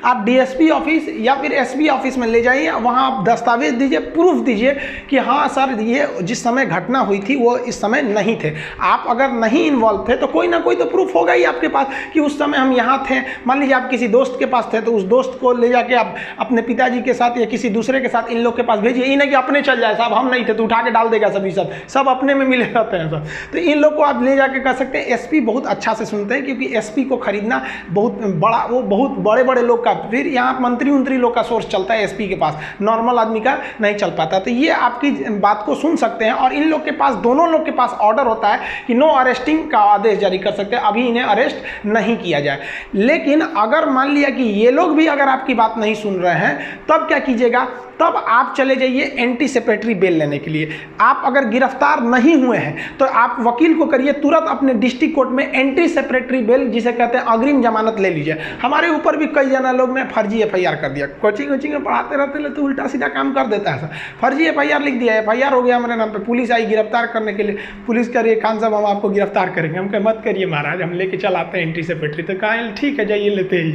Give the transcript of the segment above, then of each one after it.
आप DSP office या फिर एसपी ऑफिस में ले जाइए, वहाँ आप दस्तावेज दीजिए, प्रूफ दीजिए कि हाँ सर ये जिस समय घटना हुई थी वो इस समय नहीं थे। आप अगर नहीं इन्वॉल्व थे तो कोई ना कोई तो प्रूफ होगा ही आपके पास कि उस समय हम यहाँ थे। मान लीजिए आप किसी दोस्त के पास थे तो उस दोस्त को ले जाके आप अपने पिताजी के साथ या किसी दूसरे के साथ इन लोग के पास भेजिए। ये नहीं कि अपने चल जाए, साहब हम नहीं थे तो उठा के डाल देगा सभी, सब अपने में मिले रहते हैं सब। तो इन लोग को आप ले जाके कर सकते हैं। एसपी बहुत अच्छा से सुनते हैं, क्योंकि एसपी को खरीदना बहुत बड़ा, वो बहुत बड़े बड़े लोग का, फिर यहाँ मंत्री उंत्री लोग का सोर्स चलता है एसपी के पास, नॉर्मल आदमी का नहीं चल पाता। तो ये आपकी बात को सुन सकते हैं। और इन लोग के पास, दोनों लोग के पास ऑर्डर होता है कि नो अरेस्टिंग का आदेश जारी कर सकते हैं, अभी इन्हें अरेस्ट नहीं किया जाए। लेकिन अगर मान लिया कि ये लोग भी अगर आपकी बात नहीं सुन रहे हैं, तब क्या कीजिएगा, तब आप चले जाइए एंटीसिपेटरी बेल लेने के लिए। आप अगर गिरफ्तार नहीं हुए हैं तो आप वकील को करिए तुरंत अपने डिस्ट्रिक्ट कोर्ट में एंटीसिपेटरी बेल, जिसे कहते हैं अग्रिम जमानत, ले लीजिए। हमारे ऊपर भी कई जना लोग ने फर्जी एफआईआर कर दिया, कोचिंग में पढ़ाते रहते तो उल्टा सीधा काम कर देता है सर। फर्जी एफआईआर लिख दिया, एफआईआर हो गया हमारे नाम पे, पुलिस आई गिरफ्तार करने के लिए, पुलिस कह रही है खान साहब हम आपको गिरफ्तार करेंगे। हम कहे मत करिए महाराज, हम लेके चल आते हैं एंटीसिपेटरी। तो कहा ठीक है जाइए लेते ही।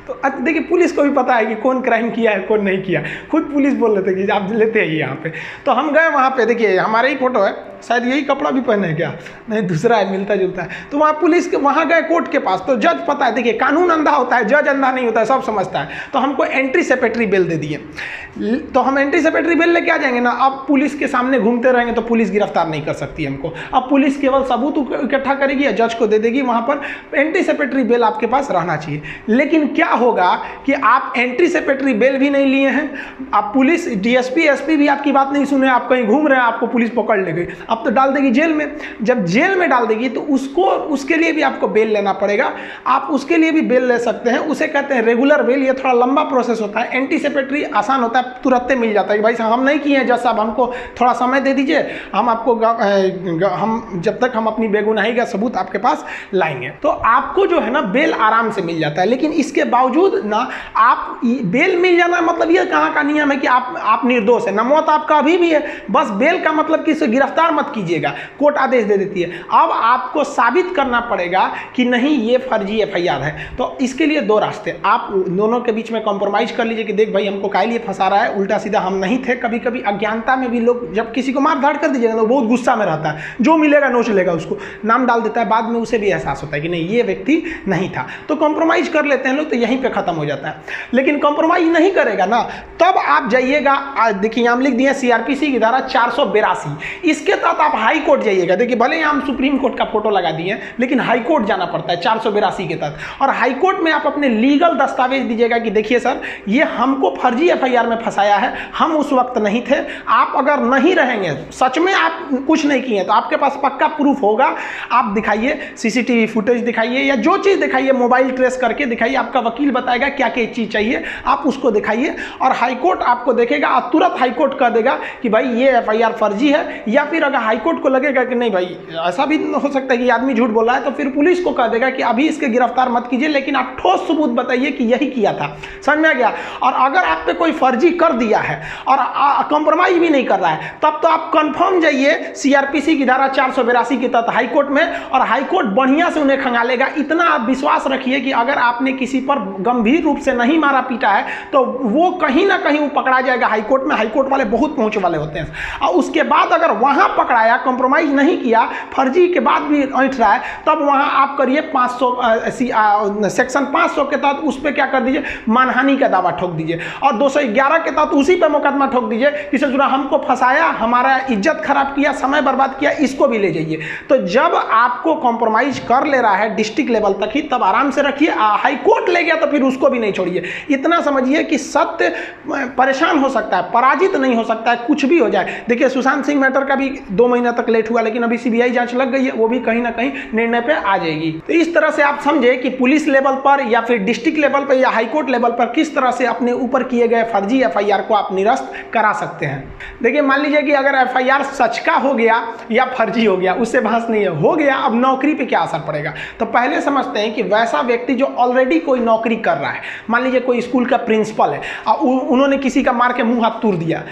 तो देखिए पुलिस को भी पता है कि कौन क्राइम किया है कौन नहीं किया, खुद पुलिस बोल रहे थे कि आप लेते आइए यहाँ पे। तो हम गए वहाँ पे, देखिए हमारे ही फोटो है, शायद यही कपड़ा भी पहने हैं क्या, नहीं दूसरा है, मिलता जुलता है। तो वहाँ पुलिस के वहाँ गए कोर्ट के पास, तो जज पता है, देखिए कानून अंधा होता है, जज अंधा नहीं होता है, सब समझता है। तो हमको एंटीसिपेटरी बेल दे दिए। तो हम एंटीसिपेटरी बेल लेके आ जाएंगे ना, अब पुलिस के सामने घूमते रहेंगे तो पुलिस गिरफ्तार नहीं कर सकती हमको। अब पुलिस केवल सबूत इकट्ठा करेगी या जज को दे देगी, वहाँ पर एंटीसिपेटरी बेल आपके पास रहना चाहिए। लेकिन क्या होगा कि आप एंटीसिपेटरी बेल भी नहीं लिए हैं, आप पुलिस डीएसपी एसपी भी आपकी बात नहीं सुने, आप कहीं घूम रहे हैं, आपको पुलिस पकड़ ले गई, अब तो डाल देगी जेल में। जब जेल में डाल देगी तो उसके लिए भी आपको बेल लेना पड़ेगा। आप उसके लिए भी बेल ले सकते हैं, उसे कहते हैं रेगुलर बेल। ये थोड़ा लंबा प्रोसेस होता है, एंटीसिपेटरी आसान होता है, तुरंत मिल जाता है कि भाई साहब हम नहीं किए हैं जज साहब, हमको थोड़ा समय दे दीजिए, हम आपको हम जब तक हम अपनी बेगुनाही का सबूत आपके पास लाएंगे। तो आपको जो है ना बेल आराम से मिल जाता है। लेकिन इसके बावजूद ना आप बेल मिल जाना मतलब ये कहाँ का नियम है कि आप निर्दोष है ना, मौत आपका अभी भी है, बस बेल का मतलब कि इसे गिरफ्तार मत कीजिएगा, कोर्ट आदेश दे देती है। अब आपको साबित करना पड़ेगा कि नहीं ये फर्जी एफआईआर है। तो इसके लिए दो रास्ते, आप दोनों के बीच में कॉम्प्रोमाइज कर लीजिए कि देख भाई हमको काहे लिए फंसा रहा है, उल्टा सीधा हम नहीं थे। कभी कभी अज्ञानता में भी लोग जब किसी को मार धाड़ कर दीजिएगा तो बहुत गुस्सा में रहता है, जो मिलेगा नोच लेगा, उसको नाम डाल देता है, बाद में उसे भी एहसास होता है कि नहीं ये व्यक्ति नहीं था। तो कॉम्प्रोमाइज कर लेते हैं लोग, तो यहीं पे खत्म हो जाता है। लेकिन कॉम्प्रोमाइज नहीं करेगा ना, तब आप जाइएगा, देखिए हम लिख दिए सीआरपीसी की धारा 482, इसके तहत आप हाई कोर्ट जाइएगा। देखिए भले ही हम सुप्रीम कोर्ट का फोटो लगा दिए, लेकिन हाई कोर्ट जाना पड़ता है 482 के तहत। और हाई कोर्ट में आप अपने लीगल दस्तावेज दीजिएगा कि देखिए सर ये हमको फर्जी एफआईआर में फंसाया है, हम उस वक्त नहीं थे। आप अगर नहीं रहेंगे, सच में आप कुछ नहीं किए, तो आपके पास पक्का प्रूफ होगा, आप दिखाइए, सीसीटीवी फुटेज दिखाइए या जो चीज़ दिखाइए, मोबाइल ट्रेस करके दिखाइए, आपका वकील बताएगा क्या क्या चीज़ चाहिए, आप उसको दिखाइए और हाईकोर्ट आपको देखेगा और तुरंत हाईकोर्ट कह देगा कि भाई ये एफआईआर फर्जी है। या फिर अगर हाईकोर्ट को लगेगा कि नहीं भाई ऐसा भी हो सकता है कि आदमी झूठ बोल रहा है, तो फिर पुलिस को कह देगा कि अभी इसके गिरफ्तार मत कीजिए, लेकिन आप ठोस सबूत बताइए कि यही किया था। समझ में आ गया? और अगर आप पे कोई फर्जी कर दिया है और कॉम्प्रोमाइज भी नहीं कर रहा है, तब तो आप कंफर्म जाइए सीआरपीसी की धारा 482 के तहत हाईकोर्ट में, और हाईकोर्ट बढ़िया से उन्हें खंगालेगा। इतना आप विश्वास रखिए कि अगर आपने किसी पर गंभीर रूप से नहीं मारा पीटा है तो वो कहीं ना कहीं वो पकड़ा जाएगा हाईकोर्ट में। हाईकोर्ट वाले बहुत पहुंच वाले होते हैं। और उसके बाद अगर वहां पकड़ाया, कॉम्प्रोमाइज नहीं किया, फर्जी के बाद भी ऐंठ रहा है, तब वहां आप करिए 500 सेक्शन 500 के तहत उस पर क्या कर दीजिए, मानहानि का दावा ठोक दीजिए। और 211 के तहत उसी पर मुकदमा ठोक दीजिए कि ससुरा हमको फंसाया, हमारा इज्जत खराब किया, समय बर्बाद किया, इसको भी ले जाइए। तो जब आपको कॉम्प्रोमाइज कर ले रहा है डिस्ट्रिक्ट लेवल तक ही, तब आराम से रखिए। हाईकोर्ट ले गया तो फिर उसको भी नहीं छोड़िए। इतना समझिए कि सत्य परेशान हो सकता है, पराजित नहीं हो सकता है, कुछ भी हो जाए। देखिए सुशांत सिंह मैटर का भी 2 महीना तक लेट हुआ, लेकिन अभी सीबीआई जांच लग गई है, वो भी कहीं ना कहीं निर्णय पे आ जाएगी। तो इस तरह से आप समझे कि पुलिस लेवल पर या फिर डिस्ट्रिक्ट लेवल पर या हाईकोर्ट लेवल पर किस तरह से अपने ऊपर किए गए फर्जी एफआईआर को आप निरस्त करा सकते हैं। देखिए मान लीजिए कि अगर एफआईआर सच का हो गया या फर्जी हो गया, उससे बहस नहीं है, हो गया, अब नौकरी पे क्या असर पड़ेगा। तो पहले समझते हैं कि वैसा व्यक्ति जो ऑलरेडी कोई नौकरी कर रहा है, मान लीजिए कोई स्कूल का प्रिंसिपल है और उन्होंने किसी का मार के मुंह हाथ तोड़ दिया,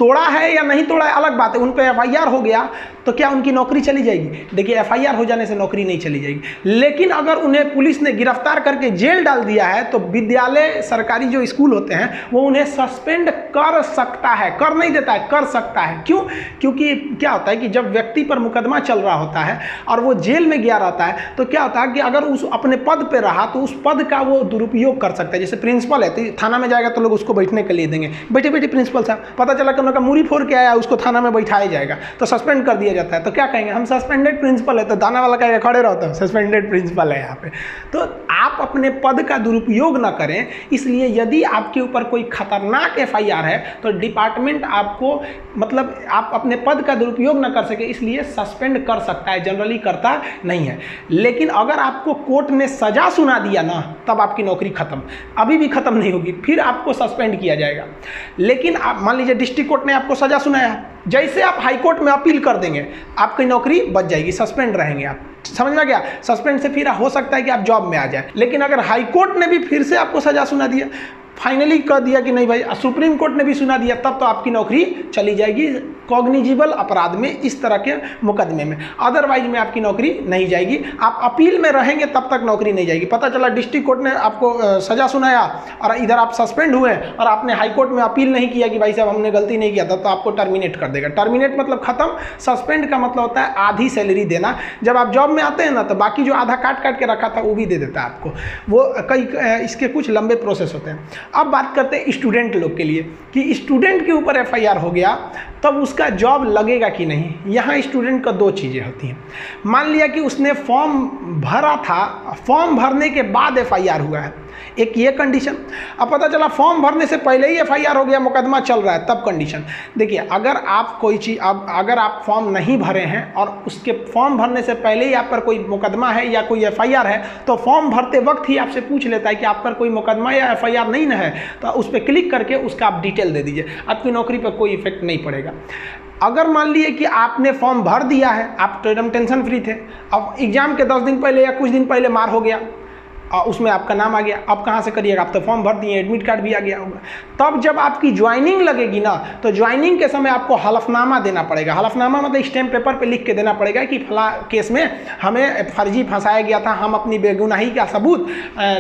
तोड़ा है या नहीं तोड़ा है अलग बात है, उन पर FIR हो गया तो क्या उनकी नौकरी चली जाएगी? देखिए FIR हो जाने से नौकरी नहीं चली जाएगी, लेकिन अगर उन्हें पुलिस ने गिरफ्तार करके जेल डाल दिया है तो विद्यालय, सरकारी जो स्कूल होते हैं वो उन्हें सस्पेंड कर सकता है, कर नहीं देता है, कर सकता है। क्यों? क्योंकि क्या होता है कि जब व्यक्ति पर मुकदमा चल रहा होता है और वो जेल में गया रहता है तो क्या होता है कि अगर उस अपने पद पे रहा तो उस पद का वो दुरुपयोग कर सकता है। जैसे प्रिंसिपल है तो थाना में जाएगा तो लोग उसको बैठने के लिए देंगे, बैठे बैठे प्रिंसिपल साहब, पता चला कि उनका मूरी फोड़ के आया, उसको थाना में बैठाया जाएगा तो सस्पेंड कर दिया जाता है। तो क्या कहेंगे? हम सस्पेंडेड प्रिंसिपल है। तो थाना वाला कहेगा खड़े रहो, तो सस्पेंडेड प्रिंसिपल है यहाँ पे। तो आप अपने पद का दुरुपयोग ना करें, इसलिए यदि आपके ऊपर कोई खतरनाक FIR है तो डिपार्टमेंट आपको, मतलब आप अपने पद का दुरुपयोग ना कर सके इसलिए सस्पेंड कर सकता है, जनरली करता नहीं है। लेकिन अगर आपको कोर्ट ने सजा सुना दिया ना, तब आपकी नौकरी खत्म, अभी भी खत्म नहीं होगी, फिर आपको सस्पेंड किया जाएगा। लेकिन आप मान लीजिए डिस्ट्रिक्ट कोर्ट ने आपको सजा सुनाया, जैसे आप हाई कोर्ट में अपील कर देंगे आपकी नौकरी बच जाएगी, सस्पेंड रहेंगे आप। समझ में गया? सस्पेंड से फिर हो सकता है कि आप जॉब में आ जाए। लेकिन अगर हाई कोर्ट ने भी फिर से आपको सजा सुना दिया, फाइनली कह दिया कि नहीं भाई, सुप्रीम कोर्ट ने भी सुना दिया, तब तो आपकी नौकरी चली जाएगी कॉग्निजिबल अपराध में, इस तरह के मुकदमे में। अदरवाइज में आपकी नौकरी नहीं जाएगी। आप अपील में रहेंगे तब तक नौकरी नहीं जाएगी। पता चला डिस्ट्रिक्ट कोर्ट ने आपको सजा सुनाया और इधर आप सस्पेंड हुए और आपने हाई कोर्ट में अपील नहीं किया कि भाई साहब हमने गलती नहीं किया था, तो आपको टर्मिनेट कर देगा। टर्मिनेट मतलब खत्म, सस्पेंड का मतलब होता है आधी सैलरी देना। जब आप जॉब में आते हैं ना तो बाकी जो आधा काट काट के रखा था वो भी दे देता है आपको। वो कई इसके कुछ लंबे प्रोसेस होते हैं। अब बात करते हैं स्टूडेंट लोग के लिए कि स्टूडेंट के ऊपर FIR हो गया तब उसका जॉब लगेगा कि नहीं। यहाँ स्टूडेंट का दो चीज़ें होती हैं। मान लिया कि उसने फॉर्म भरा था, फॉर्म भरने के बाद FIR हुआ है, एक ये कंडीशन। अब पता चला फॉर्म भरने से पहले ही FIR हो गया, मुकदमा चल रहा है, तब कंडीशन। देखिए अगर आप कोई चीज़, अगर आप फॉर्म नहीं भरे हैं और उसके फॉर्म भरने से पहले ही आप पर कोई मुकदमा है या कोई FIR है तो फॉर्म भरते वक्त ही आपसे पूछ लेता है कि आप पर कोई मुकदमा या FIR नहीं ना है, तो उस पर क्लिक करके उसका आप डिटेल दे दीजिए, आपकी नौकरी पर कोई इफेक्ट नहीं पड़ेगा। अगर मान लिए कि आपने फॉर्म भर दिया है, आप तो एकदम टेंशन फ्री थे, अब एग्जाम के 10 दिन पहले या कुछ दिन पहले मार हो गया और उसमें आपका नाम आ गया, अब कहाँ से करिएगा? आप तो फॉर्म भर दिए, एडमिट कार्ड भी आ गया होगा। तब जब आपकी ज्वाइनिंग लगेगी ना तो ज्वाइनिंग के समय आपको हलफनामा देना पड़ेगा। हलफनामा मतलब स्टैम्प पेपर पे लिख के देना पड़ेगा कि फला केस में हमें फर्जी फंसाया गया था, हम अपनी बेगुनाही का सबूत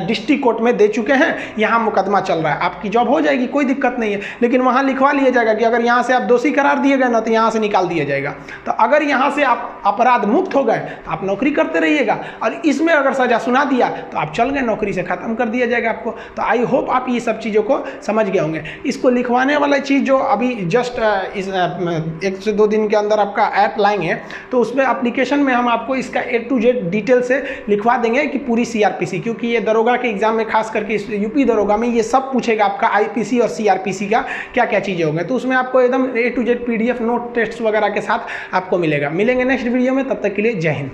डिस्ट्रिक्ट कोर्ट में दे चुके हैं, यहाँ मुकदमा चल रहा है, आपकी जॉब हो जाएगी, कोई दिक्कत नहीं है। लेकिन वहाँ लिखवा लिया जाएगा कि अगर यहाँ से आप दोषी करार दिए गए ना तो यहाँ से निकाल दिया जाएगा। तो अगर यहाँ से आप अपराध मुक्त हो गए तो आप नौकरी करते रहिएगा, और इसमें अगर सजा सुना दिया तो आप चल गए, नौकरी से खत्म कर दिया जाएगा आपको। तो आई होप आप ये सब चीज़ों को समझ गए होंगे। इसको लिखवाने वाला चीज़ जो अभी जस्ट इस 1 से 2 दिन के अंदर आपका ऐप लाएंगे तो उसमें एप्लीकेशन में हम आपको इसका A to Z डिटेल से लिखवा देंगे कि पूरी CRPC, क्योंकि ये दरोगा के एग्जाम में खास करके यूपी दरोगा में ये सब पूछेगा आपका IPC और CRPC का क्या क्या चीज़ें होंगे। तो उसमें आपको एकदम A to Z PDF note test वगैरह के साथ आपको मिलेंगे नेक्स्ट वीडियो में। तब तक के लिए जय हिंद।